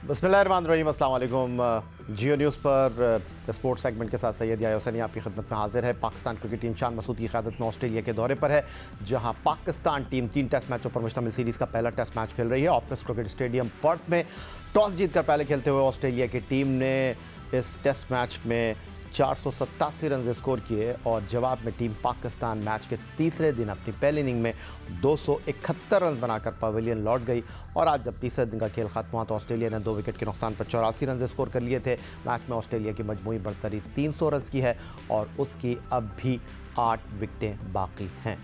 बिस्मिल्लाहिर्रहमानिर्रहीम, अस्सलाम वालेकुम। जियो न्यूज़ पर स्पोर्ट्स सेगमेंट के साथ सैयद याह्या हुसैनी आपकी खिदमत में हाजिर है। पाकिस्तान क्रिकेट टीम शान मसूद की क़यादत में ऑस्ट्रेलिया के दौरे पर है, जहां पाकिस्तान टीम 3 टेस्ट मैचों पर मुश्तमिल सीरीज़ का पहला टेस्ट मैच खेल रही है। ऑप्टिस क्रिकेट स्टेडियम पर्थ में टॉस जीतकर पहले खेलते हुए ऑस्ट्रेलिया की टीम ने इस टेस्ट मैच में 487 रन स्कोर किए और जवाब में टीम पाकिस्तान मैच के तीसरे दिन अपनी पहली इनिंग में 271 रन बनाकर पवेलियन लौट गई। और आज जब तीसरे दिन का खेल खत्म हुआ तो ऑस्ट्रेलिया ने 2 विकेट के नुकसान पर 84 रन स्कोर कर लिए थे। मैच में ऑस्ट्रेलिया की मजमूई बढ़तरी 300 रन की है और उसकी अब भी 8 विकेटें बाकी हैं।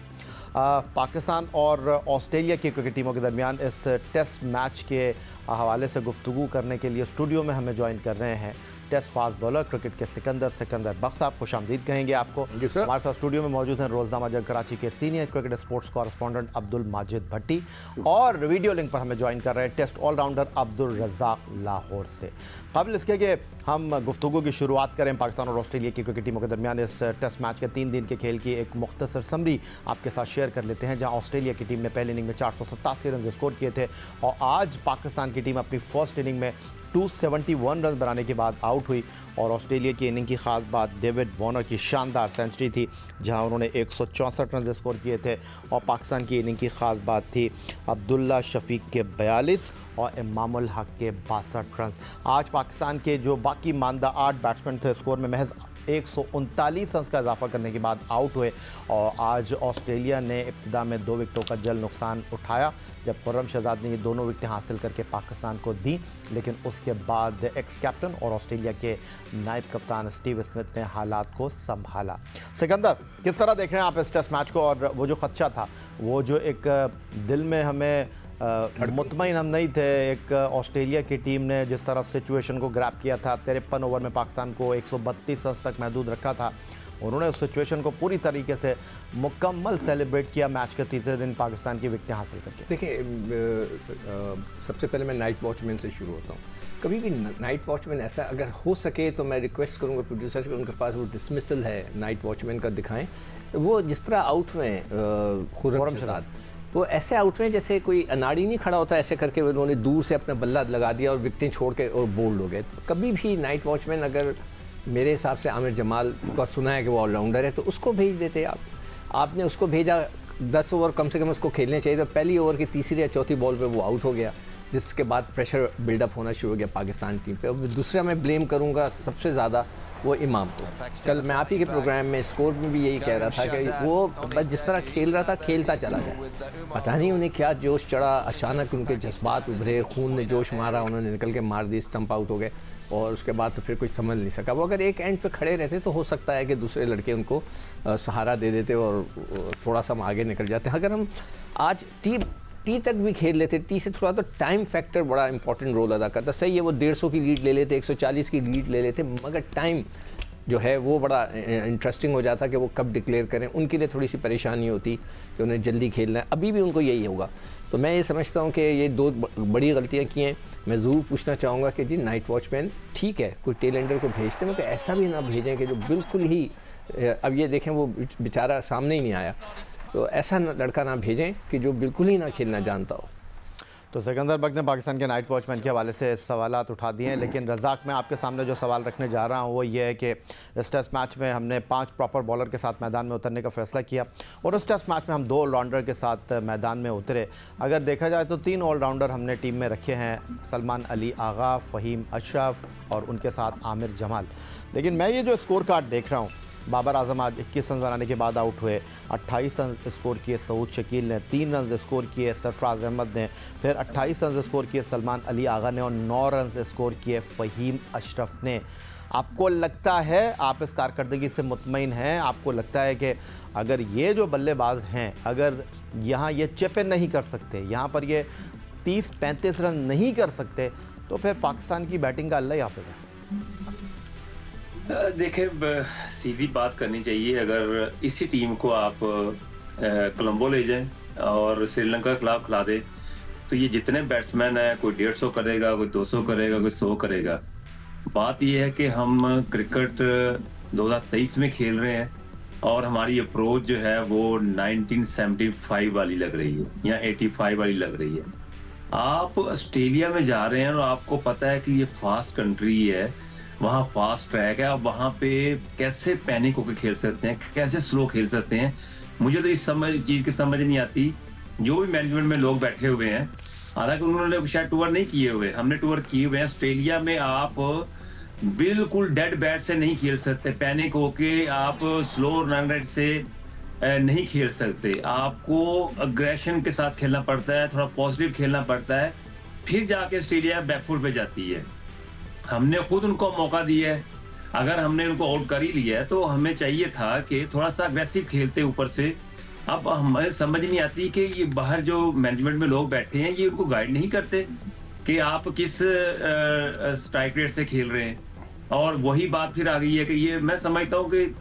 पाकिस्तान और ऑस्ट्रेलिया की क्रिकेट टीमों के दरमियान इस टेस्ट मैच के हवाले से गुफ्तगू करने के लिए स्टूडियो में हमें ज्वाइन कर रहे हैं टेस्ट फास्ट बॉलर क्रिकेट के सिकंदर बख्श साहब। खुशामदीद कहेंगे आपको। हमारे साथ स्टूडियो में मौजूद हैं रोज़नामा जंग कराची के senior cricket sports correspondent Abdul Majid Bhatti और वीडियो लिंक पर हमें ज्वाइन कर रहे हैं टेस्ट ऑलराउंडर अब्दुल रज़ाक लाहौर से। कबल इसके कि हम गुफ्तगू की शुरुआत करें पाकिस्तान और ऑस्ट्रेलिया की क्रिकेट टीमों के दरमियान इस टेस्ट मैच के 3 दिन के खेल की एक मुख्तसर समरी आपके साथ शेयर कर लेते हैं। जहां ऑस्ट्रेलिया की टीम ने पहली इनिंग में 487 रन स्कोर किए थे और आज पाकिस्तान की टीम अपनी फर्स्ट इनिंग में 271 रन बनाने के बाद आउट हुई। और ऑस्ट्रेलिया की इनिंग की ख़ास बात डेविड वॉर्नर की शानदार सेंचुरी थी, जहां उन्होंने 164 रन स्कोर किए थे। और पाकिस्तान की इनिंग की ख़ास बात थी अब्दुल्ला शफीक के 42 और इमामुल हक के 62 रन। आज पाकिस्तान के जो बाकी मानदा 8 बैट्समैन थे स्कोर में महज 139 रन का इजाफा करने के बाद आउट हुए। और आज ऑस्ट्रेलिया ने इब्तिदा में 2 विकेटों का जल नुकसान उठाया जब खुर्रम शहजाद ने ये दोनों विकेटें हासिल करके पाकिस्तान को दी, लेकिन उसके बाद एक्स कैप्टन और ऑस्ट्रेलिया के नायब कप्तान स्टीव स्मिथ ने हालात को संभाला। सिकंदर, किस तरह देख रहे हैं आप इस टेस्ट मैच को? और वो जो खदशा था, वो जो एक दिल में हमें मुतमईन हम नहीं थे, एक ऑस्ट्रेलिया की टीम ने जिस तरह सिचुएशन को ग्रैब किया था, 53 ओवर में पाकिस्तान को 132 रन तक महदूद रखा था, उन्होंने उस सिचुएशन को पूरी तरीके से मुकम्मल सेलिब्रेट किया मैच के तीसरे दिन पाकिस्तान की विकेटें हासिल करके। देखिए, सबसे पहले मैं नाइट वॉचमैन से शुरू होता हूँ। कभी भी नाइट वॉचमैन ऐसा अगर हो सके तो मैं रिक्वेस्ट करूँगा प्रोड्यूसर से, उनके पास वो डिसमिसल है नाइट वॉचमैन का, दिखाएं। वो जिस तरह आउट हुए खुर्रम शहजाद, वो ऐसे आउट में जैसे कोई अनाड़ी नहीं खड़ा होता, ऐसे करके उन्होंने दूर से अपना बल्ला लगा दिया और विकेटें छोड़ के और बोल्ड हो गए। कभी भी नाइट वॉचमैन, अगर मेरे हिसाब से आमिर जमाल का सुना है कि वो ऑलराउंडर है, तो उसको भेज देते आप। आपने उसको भेजा, 10 ओवर कम से कम उसको खेलने चाहिए, तो पहली ओवर की तीसरी या चौथी बॉल पे वो आउट हो गया, जिसके बाद प्रेशर बिल्डअप होना शुरू हो गया पाकिस्तान टीम पे। और दूसरा मैं ब्लेम करूँगा सबसे ज़्यादा वो इमाम को। कल मैं आप ही के प्रोग्राम में स्कोर में भी यही कह रहा था कि वो बस जिस तरह खेल रहा था खेलता चला गया, पता नहीं उन्हें क्या जोश चढ़ा, अचानक उनके जज्बात उभरे, खून ने जोश मारा, उन्होंने निकल के मार दी, स्टंप आउट हो गए और उसके बाद तो फिर कुछ समझ नहीं सका। वो अगर एक एंड पे खड़े रहते तो हो सकता है कि दूसरे लड़के उनको सहारा दे देते और थोड़ा सा हम आगे निकल जाते। अगर हम आज टी तक भी खेल लेते, टी से थोड़ा तो टाइम फैक्टर बड़ा इंपॉर्टेंट रोल अदा करता। सही है, वो 150 की लीड ले लेते, 140 की लीड ले लेते, मगर टाइम जो है वो बड़ा इंटरेस्टिंग हो जाता कि वो कब डिक्लेयर करें। उनके लिए थोड़ी सी परेशानी होती कि उन्हें जल्दी खेलना है। अभी भी उनको यही होगा। तो मैं ये समझता हूँ कि ये 2 बड़ी गलतियाँ की हैं। मैं ज़रूर पूछना चाहूँगा कि जी नाइट वॉचमैन ठीक है, कोई टेलेंडर को भेजते हैं, मगर ऐसा भी ना भेजें कि जो बिल्कुल ही, अब ये देखें वो बेचारा सामने ही नहीं आया, तो ऐसा लड़का ना भेजें कि जो बिल्कुल ही ना खेलना जानता हो। तो सिकंदर बख्श ने पाकिस्तान के नाइट वॉचमैन के हवाले से सवालात उठा दिए हैं, लेकिन रज़ाक, मैं आपके सामने जो सवाल रखने जा रहा हूँ वो ये है कि इस टेस्ट मैच में हमने 5 प्रॉपर बॉलर के साथ मैदान में उतरने का फ़ैसला किया और इस टेस्ट मैच में हम 2 ऑलराउंडर के साथ मैदान में उतरे। अगर देखा जाए तो 3 ऑलराउंडर हमने टीम में रखे हैं, सलमान अली आगा, फ़हीम अशरफ और उनके साथ आमिर जमाल। लेकिन मैं ये जो स्कोर कार्ड देख रहा हूँ, बाबर आजम आज 21 रन बनाने के बाद आउट हुए, 28 रन स्कोर किए सऊद शकील ने, 3 रन स्कोर किए सरफराज अहमद ने, फिर 28 रन स्कोर किए सलमान अली आगा ने और 9 रन स्कोर किए फ़हीम अशरफ ने। आपको लगता है, आप इस कारकर्दगी से मुतमईन हैं? आपको लगता है कि अगर ये जो बल्लेबाज हैं, अगर यहाँ ये चिप इन नहीं कर सकते, यहाँ पर ये 30-35 रन नहीं कर सकते, तो फिर पाकिस्तान की बैटिंग का अल्लाह ही हाफ़िज़ है। देखिए, सीधी बात करनी चाहिए। अगर इसी टीम को आप कोलंबो ले जाएं और श्रीलंका के खिलाफ खिला दे, तो ये जितने बैट्समैन हैं, कोई 150 करेगा, कोई 200 करेगा, कोई 100 करेगा। बात ये है कि हम क्रिकेट 2023 में खेल रहे हैं और हमारी अप्रोच जो है वो 1975 वाली लग रही है या 85 वाली लग रही है। आप ऑस्ट्रेलिया में जा रहे हैं और आपको पता है कि ये फास्ट कंट्री है, वहाँ फास्ट ट्रैक है, आप वहाँ पे कैसे पैनिक होकर खेल सकते हैं, कैसे स्लो खेल सकते हैं। मुझे तो इस चीज़ की समझ नहीं आती। जो भी मैनेजमेंट में लोग बैठे हुए हैं, हालांकि उन्होंने शायद टूर नहीं किए हुए, हमने टूर किए हुए हैं। ऑस्ट्रेलिया में आप बिल्कुल डेड बैट से नहीं खेल सकते, पैनिक होके आप स्लो रन रेट से नहीं खेल सकते। आपको अग्रेशन के साथ खेलना पड़ता है, थोड़ा पॉजिटिव खेलना पड़ता है, फिर जाके ऑस्ट्रेलिया बैकफुट पे जाती है। हमने खुद उनको मौका दिया है, अगर हमने उनको आउट कर ही लिया है तो हमें चाहिए था कि थोड़ा सा अग्रेसिव खेलते ऊपर से। अब हमें समझ नहीं आती कि ये बाहर जो मैनेजमेंट में लोग बैठे हैं ये उनको गाइड नहीं करते कि आप किस स्ट्राइक रेट से खेल रहे हैं। और वही बात फिर आ गई है कि ये मैं समझता हूँ कि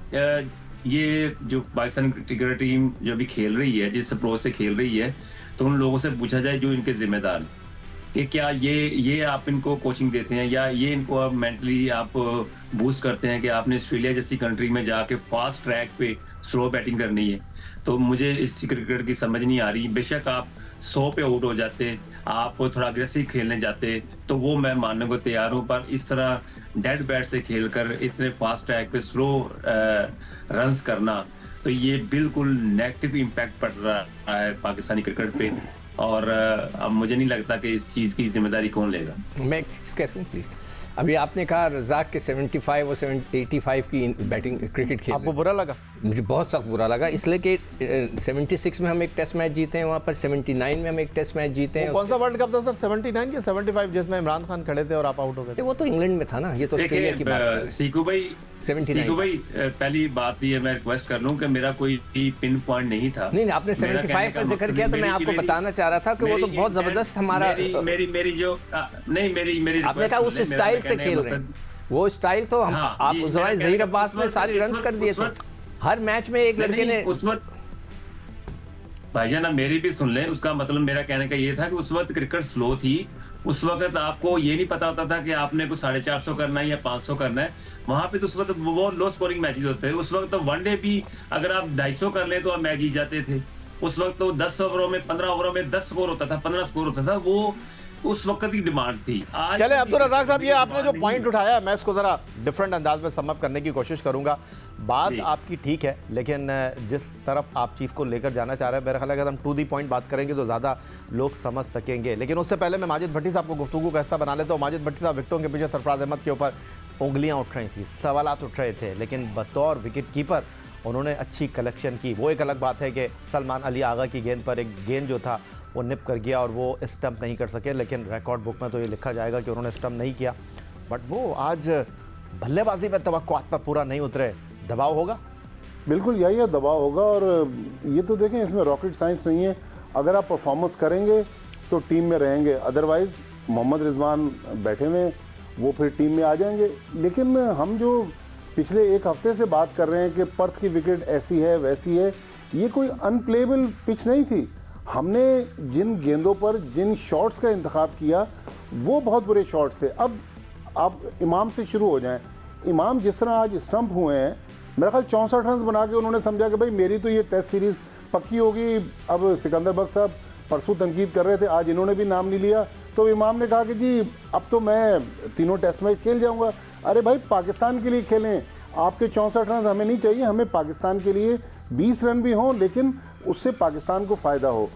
ये जो पाकिस्तान क्रिकेट टीम जो भी खेल रही है, जिस अप्रोच से खेल रही है, तो उन लोगों से पूछा जाए जो इनके जिम्मेदार हैं कि क्या ये आप इनको कोचिंग देते हैं या ये इनको आप मेंटली आप बूस्ट करते हैं कि आपने ऑस्ट्रेलिया जैसी कंट्री में जाके फास्ट ट्रैक पे स्लो बैटिंग करनी है। तो मुझे इस क्रिकेट की समझ नहीं आ रही। बेशक आप 100 पे आउट हो जाते, आप थोड़ा अग्रेसिव खेलने जाते तो वो मैं मानने को तैयार हूँ, पर इस तरह डेड बैट से खेलकर इतने फास्ट ट्रैक पे स्लो रन्स करना, तो ये बिल्कुल नेगेटिव इम्पैक्ट पड़ रहा है पाकिस्तानी क्रिकेट पे। और अब मुझे नहीं लगता कि इस चीज़ की जिम्मेदारी कौन लेगा। मैं एक चीज़ कह सकूँ प्लीज़? अभी आपने कहा रज़ाक के 75 और 85 की बैटिंग क्रिकेट खेल, आपको बुरा लगा? मुझे बहुत सख्त बुरा लगा, इसलिए कि 76 में हम एक टेस्ट मैच जीते हैं, वहाँ पर 79 में हम एक टेस्ट मैच जीते हैं। कौन सा वर्ल्ड कप था सर, 79 या 75 जिसमें इमरान खान खड़े थे और आप आउट हो गए? वो तो इंग्लैंड में था ना, ये तो ऑस्ट्रेलिया की बात है। सीकू भाई पहली बात ये मैं रिक्वेस्ट कर लूं कि मेरा कोई पिन पॉइंट नहीं था। नहीं, आपने 75 का जिक्र किया तो मैं आपको बताना चाह रहा था कि वो तो बहुत जबरदस्त हमारा मेरी जो नहीं मेरी आपने कहा उस स्टाइल से खेल रहे हैं, वो स्टाइल तो हम आप उस समय ज़हीर अब्बास ने सारे रन्स कर दिए थे हर मैच में। एक लड़के ने उस वक्त भाईजान मेरी भी सुन लें, उसका मतलब मेरा कहने का ये था कि उस वक्त क्रिकेट स्लो थी। उस वक्त आपको ये नहीं पता होता था कि आपने कुछ 450 करना है या 500 करना है। वहां पे तो उस वक्त वो लो स्कोरिंग मैचेस होते हैं। उस वक्त तो वनडे भी अगर आप 250 कर लें तो आप मैच जीत जाते थे। उस वक्त तो 10 ओवरों में 15 ओवरों में 10 स्कोर होता था, 15 स्कोर होता था। वो उस वक्त की डिमांड थी। चले अब्दुल रज़ाक साहब, ये आपने जो पॉइंट उठाया मैं इसको जरा डिफरेंट अंदाज में समअप करने की कोशिश करूंगा। बात आपकी ठीक है, लेकिन जिस तरफ आप चीज़ को लेकर जाना चाह रहे हैं, मेरा ख्याल है अगर हम टू दी पॉइंट बात करेंगे तो ज़्यादा लोग समझ सकेंगे। लेकिन उससे पहले मैं माजिद भट्टी साहब को गुफ्तगू का हिस्सा बना लेता हूँ। माजिद भट्टी साहब, विकेटों के पीछे सरफराज अहमद के ऊपर उंगलियाँ उठ रही थी, सवालात उठ रहे थे, लेकिन बतौर विकेट कीपर उन्होंने अच्छी कलेक्शन की। वो एक अलग बात है कि सलमान अली आगा की गेंद पर एक गेंद जो था वो निप कर गया और वो स्टंप नहीं कर सके, लेकिन रिकॉर्ड बुक में तो ये लिखा जाएगा कि उन्होंने स्टंप नहीं किया। बट वो आज बल्लेबाजी में तवक्कुआत पर पूरा नहीं उतरे। दबाव होगा? बिल्कुल यही है, दबाव होगा। और ये तो देखें, इसमें रॉकेट साइंस नहीं है। अगर आप परफॉर्मेंस करेंगे तो टीम में रहेंगे, अदरवाइज़ मोहम्मद रिजवान बैठे हुए वो फिर टीम में आ जाएंगे। लेकिन हम जो पिछले एक हफ्ते से बात कर रहे हैं कि पर्थ की विकेट ऐसी है वैसी है, ये कोई अनप्लेबल पिच नहीं थी। हमने जिन गेंदों पर जिन शॉट्स का इंतखाब किया वो बहुत बुरे शॉट्स थे। अब आप इमाम से शुरू हो जाएं। इमाम जिस तरह आज स्टंप हुए हैं, मेरा ख्याल 64 रन बना के उन्होंने समझा कि भाई मेरी तो ये टेस्ट सीरीज़ पक्की होगी। अब सिकंदर बख्श साहब परसों तनकीद कर रहे थे, आज इन्होंने भी नाम नहीं लिया, तो इमाम ने कहा कि जी अब तो मैं तीनों टेस्ट मैच खेल जाऊँगा। अरे भाई, पाकिस्तान के लिए खेलें। आपके 64 रन हमें नहीं चाहिए, हमें पाकिस्तान के लिए 20 रन भी हों, लेकिन उससे पाकिस्तान को फ़ायदा हो।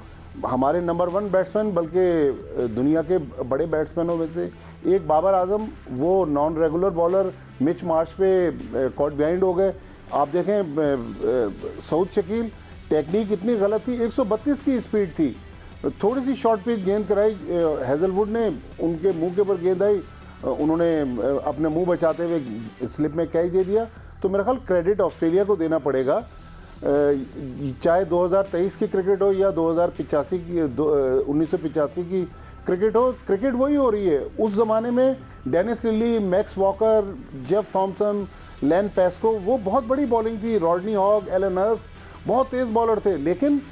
हमारे नंबर 1 बैट्समैन, बल्कि दुनिया के बड़े बैट्समैनों में से एक बाबर आजम, वो नॉन रेगुलर बॉलर मिच मार्च पे कॉट बिहाइंड हो गए। आप देखें सऊद शकील, टेक्निक इतनी गलत थी, 132 की स्पीड थी, थोड़ी सी शॉर्ट पिच गेंद कराई, हेजलवुड ने उनके मुंह के ऊपर गेंद आई, उन्होंने अपने मुंह बचाते हुए स्लिप में कैच दे दिया। तो मेरा ख्याल क्रेडिट ऑस्ट्रेलिया को देना पड़ेगा, चाहे 2023 की क्रिकेट हो या 1985 की क्रिकेट हो। क्रिकेट वही हो रही है। उस ज़माने में Dennis Lillee, Max Walker, Jeff Thomson, Len Pascoe, वो बहुत बड़ी बॉलिंग थी। रॉडनी हॉग, एलन हर्स बहुत तेज़ बॉलर थे, लेकिन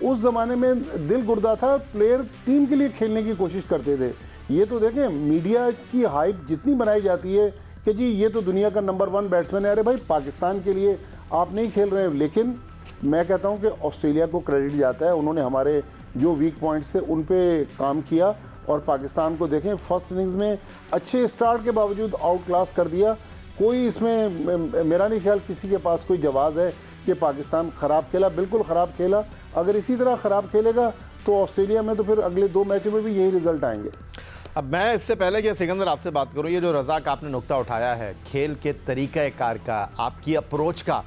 उस ज़माने में दिल गुर्दा था, प्लेयर टीम के लिए खेलने की कोशिश करते थे। ये तो देखें, मीडिया की हाइप जितनी बनाई जाती है कि जी ये तो दुनिया का नंबर 1 बैट्समैन है, अरे भाई पाकिस्तान के लिए आप नहीं खेल रहे हैं। लेकिन मैं कहता हूं कि ऑस्ट्रेलिया को क्रेडिट जाता है, उन्होंने हमारे जो वीक पॉइंट्स थे उन पे काम किया। और पाकिस्तान को देखें फर्स्ट इनिंग्स में अच्छे स्टार्ट के बावजूद आउट क्लास कर दिया। कोई इसमें मेरा नहीं ख्याल किसी के पास कोई जवाब है कि पाकिस्तान ख़राब खेला, बिल्कुल ख़राब खेला। अगर इसी तरह ख़राब खेलेगा तो ऑस्ट्रेलिया में तो फिर अगले 2 मैचों में भी यही रिजल्ट आएंगे। अब मैं इससे पहले कि सिकंदर आपसे बात करूं, ये जो रज़ाक आपने नुक्ता उठाया है खेल के तरीक़ाकार का, आपकी अप्रोच का,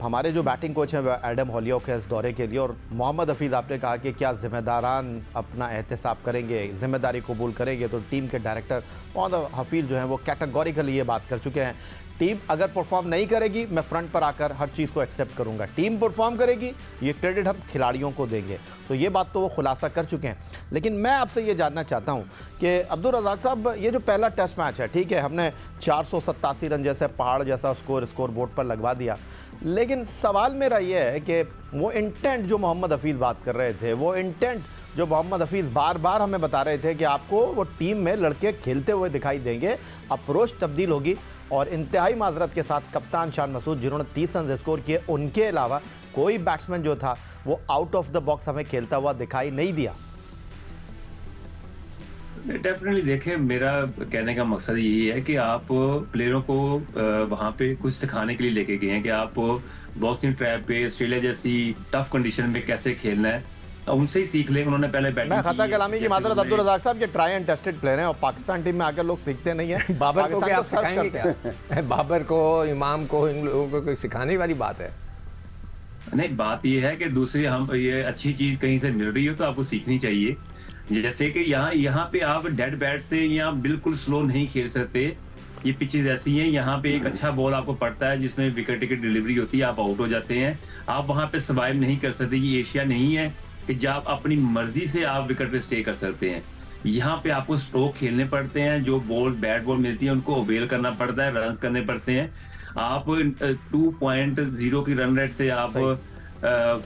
हमारे जो बैटिंग कोच हैं वो एडम हॉलियोक है इस दौरे के लिए, और मोहम्मद हफीज़ आपने कहा कि क्या ज़िम्मेदारान अपना एहतसाब करेंगे, ज़िम्मेदारी कबूल करेंगे, तो टीम के डायरेक्टर मोहम्मद हफीज़ जो हैं वो कैटेगोरिकली ये बात कर चुके हैं टीम अगर परफॉर्म नहीं करेगी मैं फ्रंट पर आकर हर चीज़ को एक्सेप्ट करूंगा, टीम परफॉर्म करेगी ये क्रेडिट हम खिलाड़ियों को देंगे। तो ये बात तो वो खुलासा कर चुके हैं। लेकिन मैं आपसे ये जानना चाहता हूं कि अब्दुल रज़ाक साहब, ये जो पहला टेस्ट मैच है, ठीक है, हमने 487 रन जैसे पहाड़ जैसा स्कोर बोर्ड पर लगवा दिया, लेकिन सवाल मेरा ये है कि वो इंटेंट जो मोहम्मद हफीज़ बात कर रहे थे, वो इंटेंट जो मोहम्मद हफीज़ बार बार हमें बता रहे थे कि आपको वो टीम में लड़के खेलते हुए दिखाई देंगे, अप्रोच तब्दील होगी, और इंतहाई माजरत के साथ कप्तान शान मसूद जिन्होंने 30 रन स्कोर किए, उनके अलावा कोई बैट्समैन जो था वो आउट ऑफ द बॉक्स हमें खेलता हुआ दिखाई नहीं दिया। डेफिनेटली देखें, मेरा कहने का मकसद यही है कि आप प्लेयरों को वहाँ पे कुछ सिखाने के लिए लेके गए हैं कि आप बॉक्सिंग ट्रैप पे ऑस्ट्रेलिया जैसी टफ कंडीशन में कैसे खेलना है, उनसे ही सीख लें। उन्होंने पहले बैटिंग मैं खता कलामी की माजरत अब्दुल रज़ाक साहब, ये ट्राई एंड टेस्टेड प्लेयर हैं और पाकिस्तान टीम में आकर लोग सीखते नहीं हैं। बाबर को क्या सिखाएंगे क्या? बाबर को, इमाम को, इन लोगों को सिखाने वाली बात है नहीं। बात ये है कि दूसरी हम ये अच्छी चीज कहीं से मिल रही हो तो आपको सीखनी चाहिए। जैसे कि यहाँ पे आप डेड बैट से या बिल्कुल स्लो नहीं खेल सकते, ये पिचेज ऐसी हैं, यहाँ पे एक अच्छा बॉल आपको पड़ता है जिसमें विकेट टिकट डिलीवरी होती है, आप आउट हो जाते हैं। आप वहाँ पे सर्वाइव नहीं कर सकते। ये एशिया नहीं है कि जब आप अपनी मर्जी से आप विकेट पे स्टे कर सकते हैं। यहाँ पे आपको स्ट्रोक खेलने पड़ते हैं, जो बैट बॉल मिलती है उनको ओवेल करना पड़ता है, रन करने पड़ते हैं। आप 2.0 की रन रेट से आप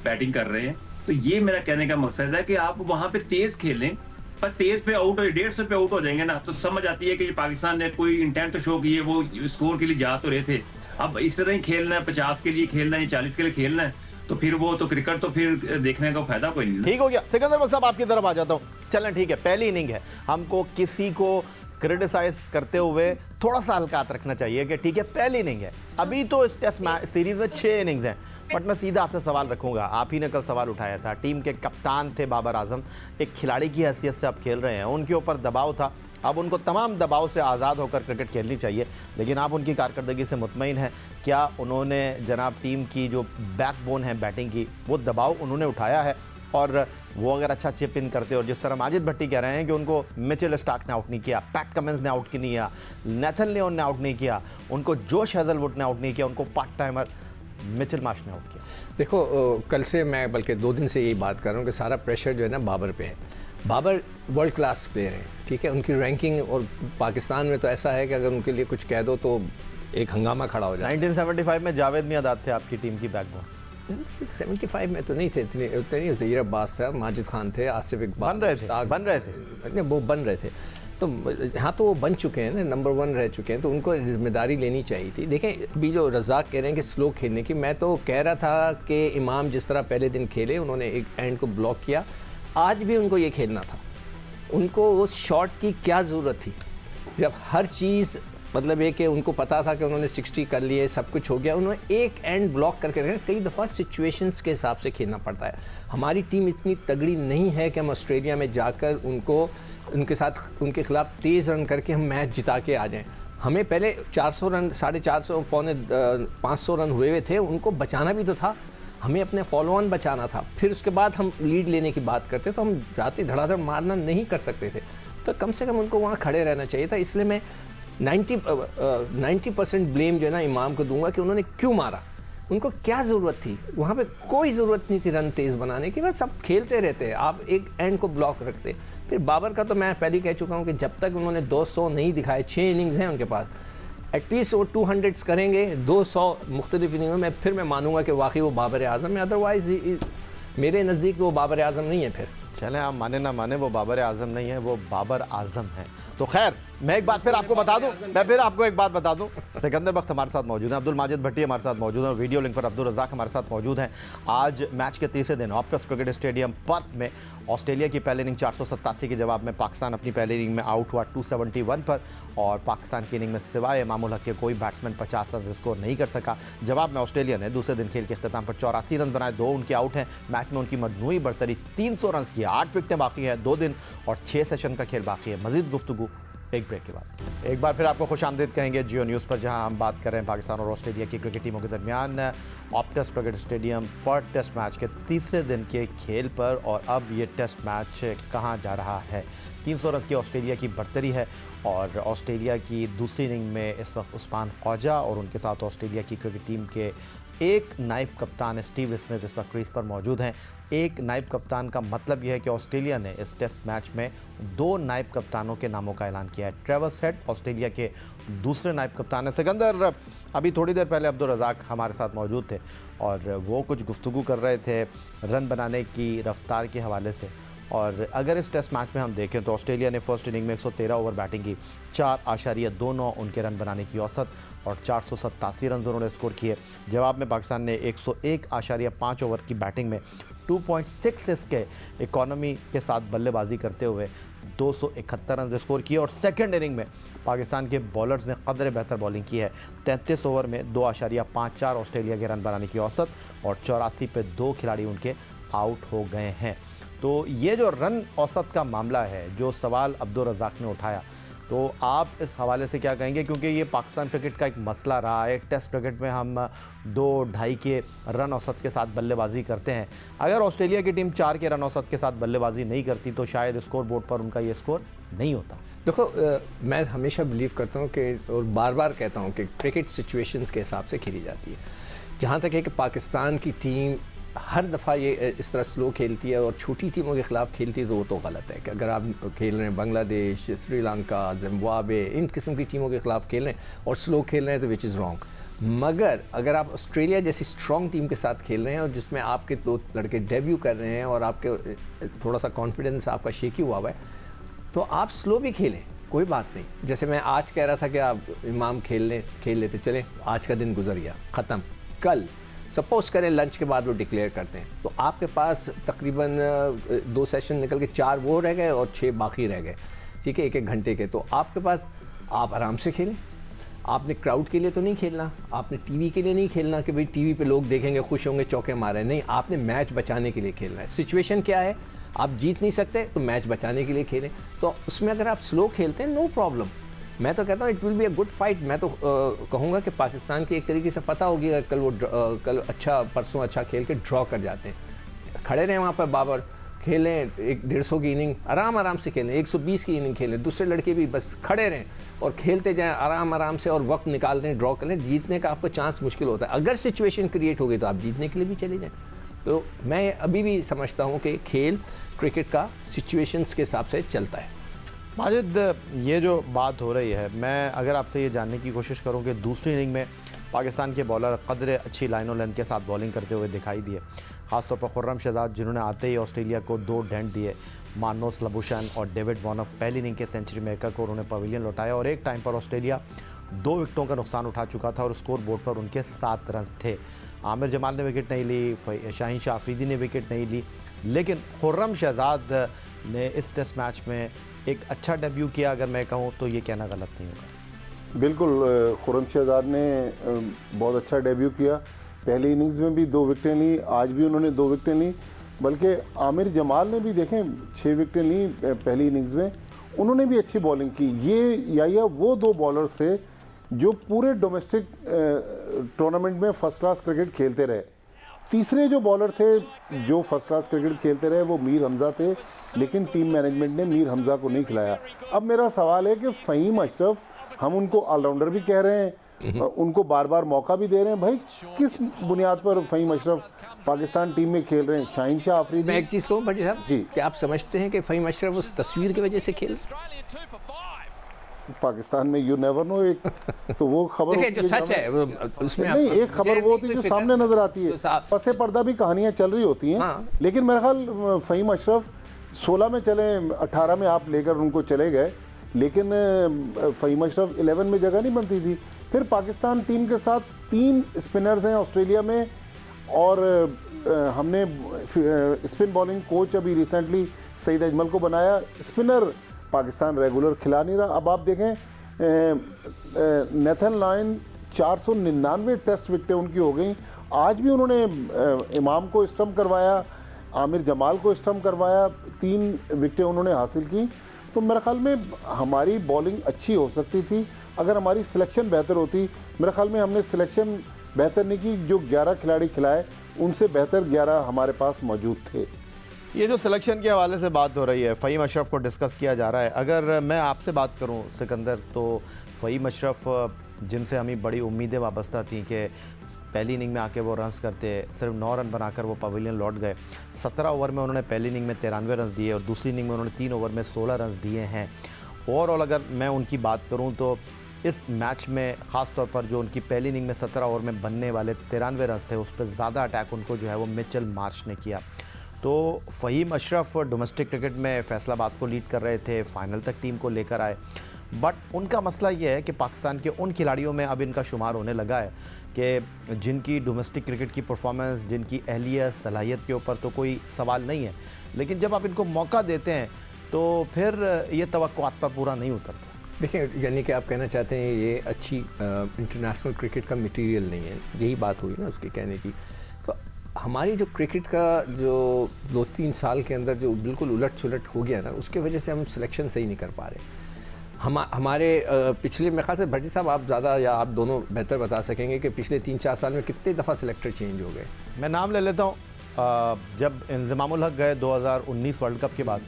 बैटिंग कर रहे हैं। तो ये मेरा कहने का मकसद है कि आप वहां पे तेज खेलें, पर तेज पे आउट 150 पे आउट हो जाएंगे ना तो समझ आती है कि पाकिस्तान ने कोई इंटेंट तो शो की है, वो स्कोर के लिए जा तो रहे थे। अब इस तरह ही खेलना है, 50 के लिए खेलना है, 40 के लिए खेलना है, तो फिर वो तो क्रिकेट तो फिर देखने का फायदा कोई नहीं। ठीक हो गया सिकंदर साहब, आपकी तरफ आ जाता हूँ। चलें ठीक है, पहली इनिंग है, हमको किसी को क्रिटिसाइज करते हुए थोड़ा सा हल्का हाथ रखना चाहिए कि ठीक है पहली इनिंग है, अभी तो इस टेस्ट सीरीज में 6 इनिंग्स हैं। बट मैं सीधा आपसे सवाल रखूंगा, आप ही ने कल सवाल उठाया था, टीम के कप्तान थे बाबर आजम, एक खिलाड़ी की हैसियत से आप खेल रहे हैं, उनके ऊपर दबाव था, अब उनको तमाम दबाव से आज़ाद होकर क्रिकेट खेलनी चाहिए, लेकिन आप उनकी कारकर्दगी से मुतमईन हैं क्या? उन्होंने जनाब टीम की जो बैकबोन है बैटिंग की, वो दबाव उन्होंने उठाया है, और वो अगर अच्छा चिप इन करते, और जिस तरह माजिद भट्टी कह रहे हैं कि उनको मिचेल स्टार्क ने आउट नहीं किया, पैट कमिंस ने आउट नहीं किया, नेथन लियोन ने आउट नहीं किया, उनको जोश हेजलवुड ने आउट नहीं किया, उनको पार्ट टाइमर मिचेल मार्श ने आउट किया। देखो कल से मैं बल्कि 2 दिन से यही बात कर रहा हूँ कि सारा प्रेशर जो है ना बाबर पे है। बाबर वर्ल्ड क्लास प्लेयर हैं, ठीक है, उनकी रैंकिंग, और पाकिस्तान में तो ऐसा है कि अगर उनके लिए कुछ कह दो तो एक हंगामा खड़ा हो जाए। 1975 में जावेद मियांदाद थे आपकी टीम की बैकबोन। 75 में तो नहीं थे, उतने नहीं, ज़हीर अब्बास था, माजिद खान थे, आसिफ इकबाल बन रहे थे वो बन रहे थे। तो हाँ, तो वो बन चुके हैं ना, नंबर 1 रह चुके हैं, तो उनको जिम्मेदारी लेनी चाहिए थी। देखें अभी जो रज़ाक कह रहे हैं कि स्लो खेलने की, मैं तो कह रहा था कि इमाम जिस तरह पहले दिन खेले, उन्होंने एक एंड को ब्लॉक किया, आज भी उनको ये खेलना था। उनको उस शॉट की क्या ज़रूरत थी जब हर चीज़, मतलब ये कि उनको पता था कि उन्होंने 60 कर लिए, सब कुछ हो गया, उन्होंने एक एंड ब्लॉक करके रखा। कई दफ़ा सिचुएशंस के हिसाब से खेलना पड़ता है। हमारी टीम इतनी तगड़ी नहीं है कि हम ऑस्ट्रेलिया में जाकर उनके साथ उनके खिलाफ तेज़ रन करके हम मैच जिता के आ जाएं। हमें पहले 400 रन, 450, 500 रन हुए थे, उनको बचाना भी तो था, हमें अपने फॉलो ऑन बचाना था, फिर उसके बाद हम लीड लेने की बात करते, तो हम जाते धड़ाधड़ मारना नहीं कर सकते थे, तो कम से कम उनको वहाँ खड़े रहना चाहिए था। इसलिए मैं 90% ब्लेम जो है ना इमाम को दूंगा कि उन्होंने क्यों मारा, उनको क्या ज़रूरत थी, वहाँ पे कोई ज़रूरत नहीं थी रन तेज़ बनाने की, बस सब खेलते रहते, आप एक एंड को ब्लॉक रखते। फिर बाबर का तो मैं पहले ही कह चुका हूँ कि जब तक उन्होंने 200 नहीं दिखाए, 6 इनिंग्स हैं उनके पास, एटलीस्ट वो 200 करेंगे 200 मुख्तलिफ इनिंगों में, फिर मैं मानूंगा कि वाकई वो बाबर आज़म है। अदरवाइज़ मेरे नज़दीक वो बाबर आज़म नहीं है। फिर चलें, आप माने ना माने, वो बाबर आज़म नहीं है, वो बाबर आज़म है। तो खैर मैं एक बात फिर आपको बता दूं, सिकंदर बख्त हमारे साथ मौजूद हैं, अब्दुल माजिद भट्टी हमारे साथ मौजूद हैं और वीडियो लिंक पर अब्दुल रज़ाक हमारे साथ मौजूद हैं। आज मैच के तीसरे दिन ऑप्टस क्रिकेट स्टेडियम पर्थ में ऑस्ट्रेलिया की पहली इनिंग 487 के जवाब में पाकिस्तान अपनी पहली इनिंग में आउट हुआ 271 पर, और पाकिस्तान की इनिंग में सिवाय इमामुल हक के कोई बैट्समैन 50 रन स्कोर नहीं कर सका। जवाब में ऑस्ट्रेलिया ने दूसरे दिन खेल के इख्तिताम पर 84 रन बनाए, 2 उनके आउट हैं। मैच में उनकी मजमूई बढ़तरी 300 रन की है, 8 विकेटें बाकी हैं, 2 दिन और 6 सेशन का खेल बाकी है। मजीद गुफ्तगू एक ब्रेक के बाद। एक बार फिर आपको खुशामदीद कहेंगे जियो न्यूज़ पर, जहां हम बात कर रहे हैं पाकिस्तान और ऑस्ट्रेलिया की क्रिकेट टीमों के दरमियान Optus cricket stadium Perth test match के तीसरे दिन के खेल पर। और अब ये टेस्ट मैच कहां जा रहा है? 300 रन की ऑस्ट्रेलिया की बढ़तरी है और ऑस्ट्रेलिया की दूसरी इनिंग में इस वक्त उस्मान ख्वाजा और उनके साथ ऑस्ट्रेलिया की क्रिकेट टीम के एक नायब कप्तान स्टीव स्मिथ इस वक्त क्रीज पर मौजूद हैं। एक नायब कप्तान का मतलब यह है कि ऑस्ट्रेलिया ने इस टेस्ट मैच में 2 नायब कप्तानों के नामों का ऐलान किया है। ट्रेविस हेड ऑस्ट्रेलिया के दूसरे नायब कप्तान है। सिकंदर, अभी थोड़ी देर पहले अब्दुल रज़ाक हमारे साथ मौजूद थे और वो कुछ गुफ्तगू कर रहे थे रन बनाने की रफ्तार के हवाले से। और अगर इस टेस्ट मैच में हम देखें तो ऑस्ट्रेलिया ने फर्स्ट इनिंग में 113 ओवर बैटिंग की, 4.29 उनके रन बनाने की औसत और 487 रन उन्होंने स्कोर किए। जवाब में पाकिस्तान ने 101.5 ओवर की बैटिंग में 2.66 के इकॉनमी के साथ बल्लेबाजी करते हुए 271 रन स्कोर किए। और सेकंड इनिंग में पाकिस्तान के बॉलर्स ने कदर बेहतर बॉलिंग की है। 33 ओवर में 2.54 ऑस्ट्रेलिया के रन बनाने की औसत और 84 पे 2 खिलाड़ी उनके आउट हो गए हैं। तो ये जो रन औसत का मामला है, जो सवाल अब्दुल रज़ाक ने उठाया, तो आप इस हवाले से क्या कहेंगे? क्योंकि ये पाकिस्तान क्रिकेट का एक मसला रहा है। टेस्ट क्रिकेट में हम 2-2.5 के रन औसत के साथ बल्लेबाजी करते हैं। अगर ऑस्ट्रेलिया की टीम 4 के रन औसत के साथ बल्लेबाजी नहीं करती तो शायद स्कोर बोर्ड पर उनका ये स्कोर नहीं होता। देखो, मैं हमेशा बिलीव करता हूँ कि, और बार बार कहता हूँ कि क्रिकेट सिचुएशंस के हिसाब से खेली जाती है। जहाँ तक है कि पाकिस्तान की टीम हर दफ़ा ये इस तरह स्लो खेलती है और छोटी टीमों के ख़िलाफ़ खेलती है, तो वो तो गलत है। कि अगर आप खेल रहे हैं बांग्लादेश, श्रीलंका, जिम्बाब्वे, इन किस्म की टीमों के ख़िलाफ़ खेल रहे हैं और स्लो खेल रहे हैं तो विच इज़ रॉन्ग। मगर अगर आप ऑस्ट्रेलिया जैसी स्ट्रॉन्ग टीम के साथ खेल रहे हैं और जिसमें आपके 2 लड़के डेब्यू कर रहे हैं और आपके थोड़ा सा कॉन्फिडेंस आपका शेकी हुआ हुआ है, तो आप स्लो भी खेलें, कोई बात नहीं। जैसे मैं आज कह रहा था कि आप इमाम खेल लेते, चलें, आज का दिन गुजर गया, ख़त्म। कल सपोज करें लंच के बाद वो डिक्लेयर करते हैं, तो आपके पास तकरीबन 2 सेशन निकल के 4 वो रह गए और 6 बाकी रह गए, ठीक है, 1-1 घंटे के। तो आपके पास, आप आराम से खेलें। आपने क्राउड के लिए तो नहीं खेलना, आपने टीवी के लिए नहीं खेलना कि भाई टीवी पे लोग देखेंगे, खुश होंगे, चौके मारे, नहीं। आपने मैच बचाने के लिए खेलना है। सिचुएशन क्या है? आप जीत नहीं सकते तो मैच बचाने के लिए खेलें। तो उसमें अगर आप स्लो खेलते हैं, नो प्रॉब्लम। मैं तो कहता हूँ it will be a good fight. मैं तो कहूँगा कि पाकिस्तान की एक तरीके से पता होगी अगर कल अच्छा, परसों अच्छा खेल के ड्रॉ कर जाते हैं। खड़े रहें वहाँ पर बाबर, खेलें 150 की इनिंग, आराम से खेलें, 120 की इनिंग खेलें। दूसरे लड़के भी बस खड़े रहें और खेलते जाएं आराम से और वक्त निकाल दें, ड्रॉ कर लें। जीतने का आपको चांस मुश्किल होता है। अगर सिचुएशन क्रिएट हो गई तो आप जीतने के लिए भी चले जाएँ। तो मैं अभी भी समझता हूँ कि खेल क्रिकेट का सिचुएशंस के हिसाब से चलता है। माजिद, ये जो बात हो रही है, मैं अगर आपसे ये जानने की कोशिश करूं कि दूसरी इनिंग में पाकिस्तान के बॉलर कदर अच्छी लाइन और लेंथ के साथ बॉलिंग करते हुए दिखाई दिए, ख़ासतौर पर खुर्रम शहजाद, जिन्होंने आते ही ऑस्ट्रेलिया को 2 डेंट दिए। मार्नस लबुशैन और डेविड वॉर्नर पहली इनिंग के सेंचुरी मेकर को उन्होंने पवेलियन लौटाया और एक टाइम पर ऑस्ट्रेलिया 2 विकेटों का नुकसान उठा चुका था और स्कोर बोर्ड पर उनके 7 रन थे। आमिर जमाल ने विकेट नहीं ली, शाहीन शाह अफरीदी ने विकेट नहीं ली, लेकिन खुर्रम शहजाद ने इस टेस्ट मैच में एक अच्छा डेब्यू किया। अगर मैं कहूँ तो ये कहना गलत नहीं होगा। बिल्कुल, खुर्रम शहजाद ने बहुत अच्छा डेब्यू किया। पहली इनिंग्स में भी 2 विकेटें ली, आज भी उन्होंने 2 विकेटें ली। बल्कि आमिर जमाल ने भी देखें 6 विकेटें ली पहली इनिंग्स में, उन्होंने भी अच्छी बॉलिंग की। ये या वो 2 बॉलर्स थे जो पूरे डोमेस्टिक टूर्नामेंट में फर्स्ट क्लास क्रिकेट खेलते रहे। तीसरे जो बॉलर थे जो फर्स्ट क्लास क्रिकेट खेलते रहे वो मीर हमजा थे, लेकिन टीम मैनेजमेंट ने मीर हमजा को नहीं खिलाया। अब मेरा सवाल है कि फ़हीम अशरफ, हम उनको ऑलराउंडर भी कह रहे हैं, उनको बार बार मौका भी दे रहे हैं, भाई किस बुनियाद पर फ़हीम अशरफ पाकिस्तान टीम में खेल रहे हैं? शाहीन शाह अफरीदी। मैं एक चीज़ कहूँ भट्टी साहब जी, क्या आप समझते हैं कि फ़हीम अशरफ उस तस्वीर की वजह से खेल पाकिस्तान में? You never know. एक तो वो खबर जो सच है उसमें नहीं, एक खबर वो होती है जो सामने नजर आती है, पसे पर्दा भी कहानियां चल रही होती हैं। लेकिन मेरा ख्याल फ़हीम अशरफ 16 में चले, 18 में आप लेकर उनको चले गए, लेकिन फ़हीम अशरफ 11 में जगह नहीं बनती थी। फिर पाकिस्तान टीम के साथ 3 स्पिनर्स हैं ऑस्ट्रेलिया में, और हमने स्पिन बॉलिंग कोच अभी रिसेंटली सईद अजमल को बनाया। स्पिनर पाकिस्तान रेगुलर खिला नहीं रहा। अब आप देखें नेथन लायन 499 टेस्ट विकेटें उनकी हो गई। आज भी उन्होंने इमाम को स्टम्प करवाया, आमिर जमाल को स्टम्प करवाया, 3 विकेटें उन्होंने हासिल की। तो मेरे ख्याल में हमारी बॉलिंग अच्छी हो सकती थी अगर हमारी सिलेक्शन बेहतर होती। मेरे ख्याल में हमने सिलेक्शन बेहतर नहीं की। जो 11 खिलाड़ी खिलाए उनसे बेहतर 11 हमारे पास मौजूद थे। ये जो सिलेक्शन के हवाले से बात हो रही है, फ़हीम अशरफ को डिस्कस किया जा रहा है। अगर मैं आपसे बात करूं सिकंदर, तो फ़हीम अशरफ जिनसे हमें बड़ी उम्मीदें वाबस्ता थी कि पहली इनिंग में आके वो रन्स करते, सिर्फ 9 रन बनाकर वो पवेलियन लौट गए। 17 ओवर में उन्होंने पहली इनिंग में 93 रन दिए और दूसरी इनिंग में उन्होंने 3 ओवर में 16 रन दिए हैं। ओवरऑल अगर मैं उनकी बात करूं तो इस मैच में ख़ास तौर पर जो उनकी पहली इनिंग में 17 ओवर में बनने वाले 93 रन थे, उस पर ज़्यादा अटैक उनको जो है वो मिचेल मार्श ने किया। तो फ़हीम अशरफ डोमेस्टिक क्रिकेट में फैसलाबाद को लीड कर रहे थे, फाइनल तक टीम को लेकर आए, बट उनका मसला ये है कि पाकिस्तान के उन खिलाड़ियों में अब इनका शुमार होने लगा है कि जिनकी डोमेस्टिक क्रिकेट की परफॉर्मेंस, जिनकी अहलियत सलाहियत के ऊपर तो कोई सवाल नहीं है, लेकिन जब आप इनको मौका देते हैं तो फिर ये तवक्कुआत पर पूरा नहीं उतरता। देखिए, यानी कि आप कहना चाहते हैं ये अच्छी इंटरनेशनल क्रिकेट का मटेरियल नहीं है, यही बात हुई ना उसके कहने की। तो हमारी जो क्रिकेट का जो 2-3 साल के अंदर जो बिल्कुल उलट सुलट हो गया ना, उसके वजह से हम सिलेक्शन सही नहीं कर पा रहे। हमारे पिछले, मेरे ख्याल से भट्टी साहब आप ज़्यादा या आप दोनों बेहतर बता सकेंगे कि पिछले 3-4 साल में कितने दफ़ा सिलेक्टर चेंज हो गए। मैं नाम ले लेता हूँ। जब इंज़मामुल हक गए 2019 वर्ल्ड कप के बाद,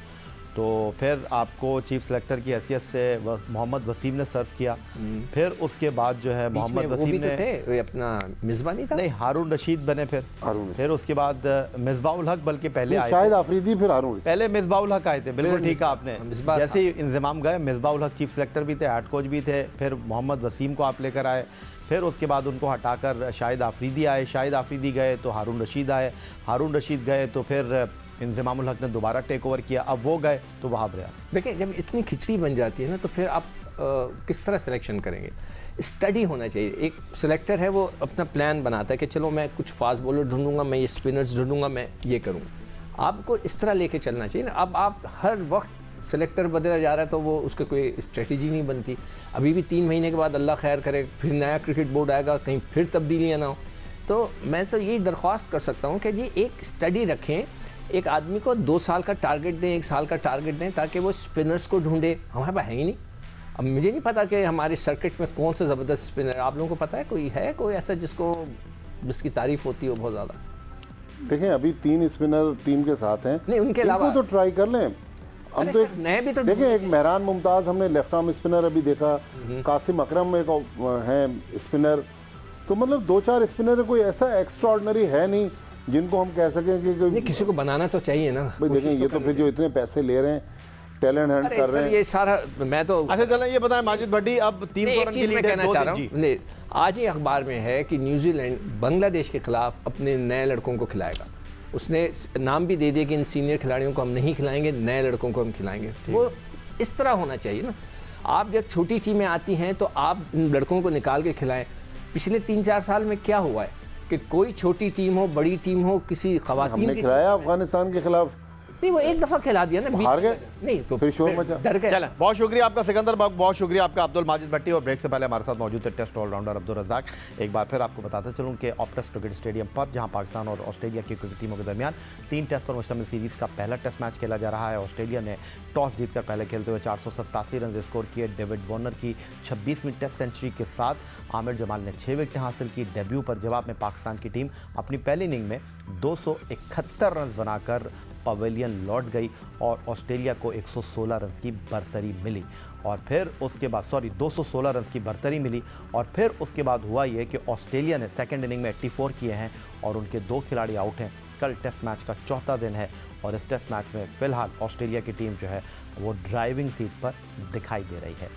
तो फिर आपको चीफ सेलेक्टर की हैसियत से मोहम्मद वसीम ने सर्व किया। फिर उसके बाद जो है मोहम्मद वसीम ने थे, अपना मिसबा नहीं था, नहीं हारून रशीद बने, फिर उसके बाद मिसबाउल हक, बल्कि पहले आए शायद आफरीदी, फिर हारून, पहले मिसबाउल हक आए थे। बिल्कुल ठीक है आपने, जैसे ही इंजमाम गए मिसबाउल हक चीफ सेलेक्टर भी थे, हेड कोच भी थे, फिर मोहम्मद वसीम को आप लेकर आए, फिर उसके बाद उनको हटाकर शाहिद आफरीदी आए, शाहिद आफरीदी गए तो हारून रशीद आए, हारून रशीद गए तो फिर इंज़मामुल हक ने दोबारा टेक ओवर किया, अब वो गए तो वहाब रियाज। देखिए, जब इतनी खिचड़ी बन जाती है ना, तो फिर आप किस तरह सिलेक्शन करेंगे। स्टडी होना चाहिए। एक सिलेक्टर है वो अपना प्लान बनाता है कि चलो मैं कुछ फास्ट बॉलर ढूंढूंगा, मैं ये स्पिनर्स ढूंढूंगा, मैं ये करूँगा। आपको इस तरह लेके चलना चाहिए ना। अब आप हर वक्त सिलेक्टर बदला जा रहा है तो वो उसकी कोई स्ट्रेटजी नहीं बनती। अभी भी 3 महीने के बाद अल्लाह खैर करे फिर नया क्रिकेट बोर्ड आएगा, कहीं फिर तब्दीलियाँ ना हो। तो मैं सर यही दरख्वास्त कर सकता हूँ कि जी एक स्टडी रखें, एक आदमी को 2 साल का टारगेट दें, 1 साल का टारगेट दें, ताकि वो स्पिनर्स को ढूंढे। हमारे पास है ही नहीं। अब मुझे नहीं पता कि हमारे सर्किट में कौन सा ज़बरदस्त स्पिनर, आप लोगों को पता है कोई है, कोई ऐसा जिसकी तारीफ होती हो बहुत ज़्यादा? देखें, अभी 3 स्पिनर टीम के साथ हैं, नहीं उनके अलावा तो ट्राई कर लें। हम तो नए भी तो देखें, एक मेहरान मुमताज़ हमने लेफ्ट आर्म स्पिनर अभी देखा, कासिम अकरम एक है स्पिनर। तो मतलब 2-4 स्पिनर कोई ऐसा एक्स्ट्राऑर्डिनरी है नहीं जिनको हम कह सकें कि किसी को बनाना तो चाहिए ना। भाई देखें, ये तो फिर जो इतने पैसे ले रहे हैं, टैलेंट हंट कर रहे हैं, ये सारा मैं तो अच्छा चलें ये बताएं माजिद भट्टी, अब 300 रन की लीड है 2 दिन। आज ही अखबार में है कि न्यूजीलैंड बांग्लादेश के खिलाफ अपने नए लड़कों को खिलाएगा। उसने नाम भी दे दिया कि इन सीनियर खिलाड़ियों को हम नहीं खिलाएंगे, नए लड़कों को हम खिलाएंगे। वो इस तरह होना चाहिए ना। आप जब छोटी टीमें आती हैं तो आप इन लड़कों को निकाल के खिलाएं। पिछले 3-4 साल में क्या हुआ है कि कोई छोटी टीम हो, बड़ी टीम हो, किसी खवातीन हमने खिलाया अफगानिस्तान के खिलाफ, नहीं वो एक दफ़ा खिला दिया ना, हार गए, नहीं तो फिर शोर मचा, डर गए। चलें, बहुत शुक्रिया आपका सिकंदर, बहुत शुक्रिया आपका अब्दुल माजिद भट्टी। और ब्रेक से पहले हमारे साथ मौजूद थे टेस्ट ऑलराउंडर अब्दुल रज़ाक। एक बार फिर आपको बताता चलूँ कि ऑप्टस क्रिकेट स्टेडियम पर, जहां पाकिस्तान और ऑस्ट्रेलिया की क्रिकेट टीमों के दरमियान 3 टेस्ट पर मुश्तमिल सीरीज़ का पहला टेस्ट मैच खेला जा रहा है। ऑस्ट्रेलिया ने टॉस जीतकर पहले खेलते हुए 487 रन स्कोर किए। डेविड वार्नर की 26वीं टेस्ट सेंचुरी के साथ आमिर जमाल ने 6 विकेटें हासिल की। डेब्यू पर जवाब में पाकिस्तान की टीम अपनी पहली इनिंग में 271 रन बनाकर पवेलियन लौट गई और ऑस्ट्रेलिया को 116 रन की बरतरी मिली। और फिर उसके बाद 216 रन की बरतरी मिली और फिर उसके बाद हुआ ये कि ऑस्ट्रेलिया ने सेकंड इनिंग में 84 किए हैं और उनके 2 खिलाड़ी आउट हैं। कल टेस्ट मैच का चौथा दिन है और इस टेस्ट मैच में फ़िलहाल ऑस्ट्रेलिया की टीम जो है वो ड्राइविंग सीट पर दिखाई दे रही है।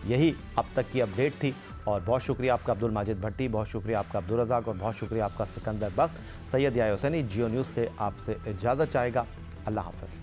यही अब तक की अपडेट थी और बहुत शुक्रिया आपका अब्दुल माजिद भट्टी, बहुत शुक्रिया आपका अब्दुल रज़ाक और बहुत शुक्रिया आपका सिकंदर बख्त। सैयद याह्या हुसैनी जियो न्यूज़ से आपसे इजाज़त चाहेगा। अल्लाह हाफ़िज़।